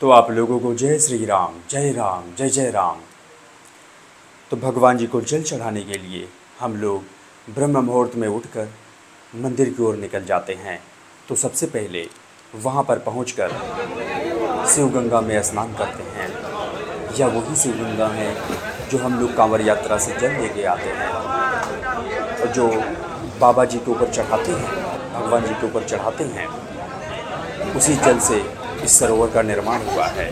तो आप लोगों को जय श्री राम, जय राम, जय जय राम। तो भगवान जी को जल चढ़ाने के लिए हम लोग ब्रह्म मुहूर्त में उठकर मंदिर की ओर निकल जाते हैं। तो सबसे पहले वहाँ पर पहुँचकर शिव गंगा में स्नान करते हैं, या वही शिव गंगा है जो हम लोग कांवड़ यात्रा से जल लेके आते हैं और जो बाबा जी के ऊपर चढ़ाते हैं, भगवान जी के ऊपर चढ़ाते हैं। उसी जल से इस सरोवर का निर्माण हुआ है।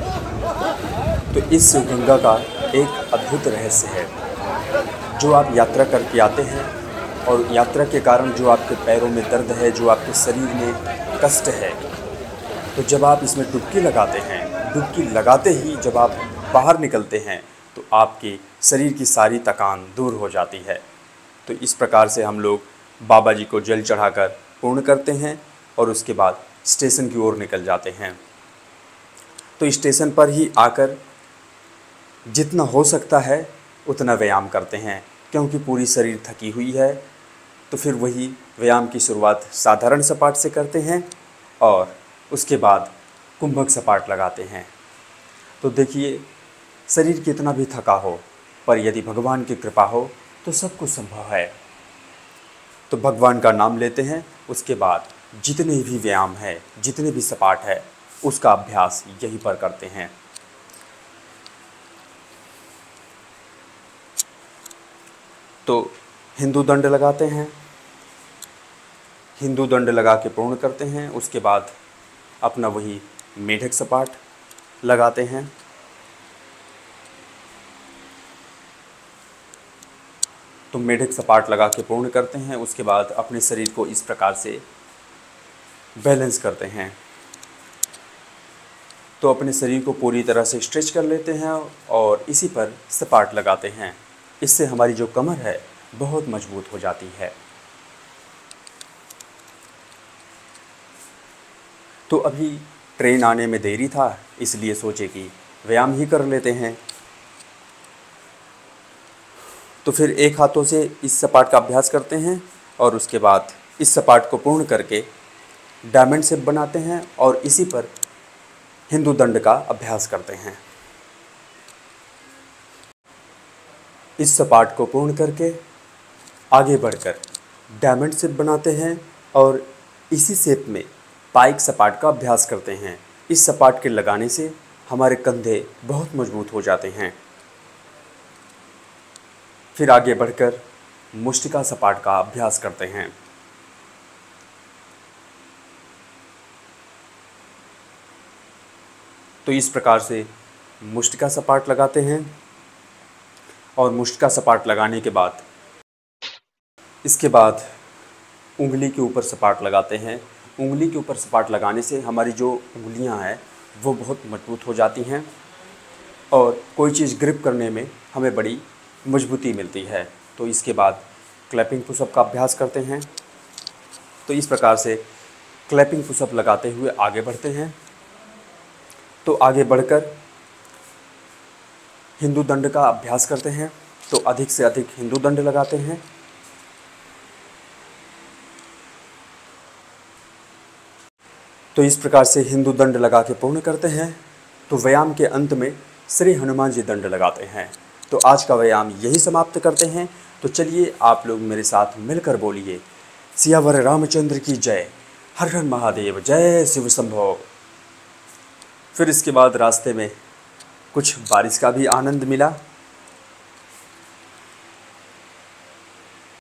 तो इस शिव गंगा का एक अद्भुत रहस्य है। जो आप यात्रा करके आते हैं और यात्रा के कारण जो आपके पैरों में दर्द है, जो आपके शरीर में कष्ट है, तो जब आप इसमें डुबकी लगाते हैं, डुबकी लगाते ही जब आप बाहर निकलते हैं तो आपके शरीर की सारी थकान दूर हो जाती है। तो इस प्रकार से हम लोग बाबा जी को जल चढ़ाकर पूर्ण करते हैं और उसके बाद स्टेशन की ओर निकल जाते हैं। तो स्टेशन पर ही आकर जितना हो सकता है उतना व्यायाम करते हैं, क्योंकि पूरी शरीर थकी हुई है। तो फिर वही व्यायाम की शुरुआत साधारण सपाट से करते हैं और उसके बाद कुंभक सपाट लगाते हैं। तो देखिए, शरीर कितना भी थका हो, पर यदि भगवान की कृपा हो तो सब कुछ संभव है। तो भगवान का नाम लेते हैं, उसके बाद जितने भी व्यायाम है, जितने भी सपाट है, उसका अभ्यास यहीं पर करते हैं। तो हिंदू दंड लगाते हैं, हिंदू दंड लगा के पूर्ण करते हैं। उसके बाद अपना वही मेढक सपाट लगाते हैं। तो मेढक सपाट लगा के पूर्ण करते हैं। उसके बाद अपने शरीर को इस प्रकार से बैलेंस करते हैं। तो अपने शरीर को पूरी तरह से स्ट्रेच कर लेते हैं और इसी पर सपाट लगाते हैं। इससे हमारी जो कमर है बहुत मजबूत हो जाती है। तो अभी ट्रेन आने में देरी था, इसलिए सोचे कि व्यायाम ही कर लेते हैं। तो फिर एक हाथों से इस सपाट का अभ्यास करते हैं और उसके बाद इस सपाट को पूर्ण करके डायमंड शेप बनाते हैं और इसी पर हिंदू दंड का अभ्यास करते हैं। इस सपाट को पूर्ण करके आगे बढ़कर डायमंड शेप बनाते हैं और इसी शेप में पाइक सपाट का अभ्यास करते हैं। इस सपाट के लगाने से हमारे कंधे बहुत मजबूत हो जाते हैं। फिर आगे बढ़कर मुष्टिका सपाट का अभ्यास करते हैं। तो इस प्रकार से मुष्टिका सपाट लगाते हैं और मुष्टिका सपाट लगाने के बाद इसके बाद उंगली के ऊपर सपाट लगाते हैं। उंगली के ऊपर सपाट लगाने से हमारी जो उंगलियां हैं वो बहुत मजबूत हो जाती हैं और कोई चीज़ ग्रिप करने में हमें बड़ी मजबूती मिलती है। तो इसके बाद क्लैपिंग पुशअप का अभ्यास करते हैं। तो इस प्रकार से क्लैपिंग पुशअप लगाते हुए आगे बढ़ते हैं। तो आगे बढ़कर हिंदू दंड का अभ्यास करते हैं। तो अधिक से अधिक हिंदू दंड लगाते हैं। तो इस प्रकार से हिंदू दंड लगा के पूर्ण करते हैं। तो व्यायाम के अंत में श्री हनुमान जी दंड लगाते हैं। तो आज का व्यायाम यही समाप्त करते हैं। तो चलिए आप लोग मेरे साथ मिलकर बोलिए, सियावर रामचंद्र की जय, हर हर महादेव, जय शिव शंभो। फिर इसके बाद रास्ते में कुछ बारिश का भी आनंद मिला।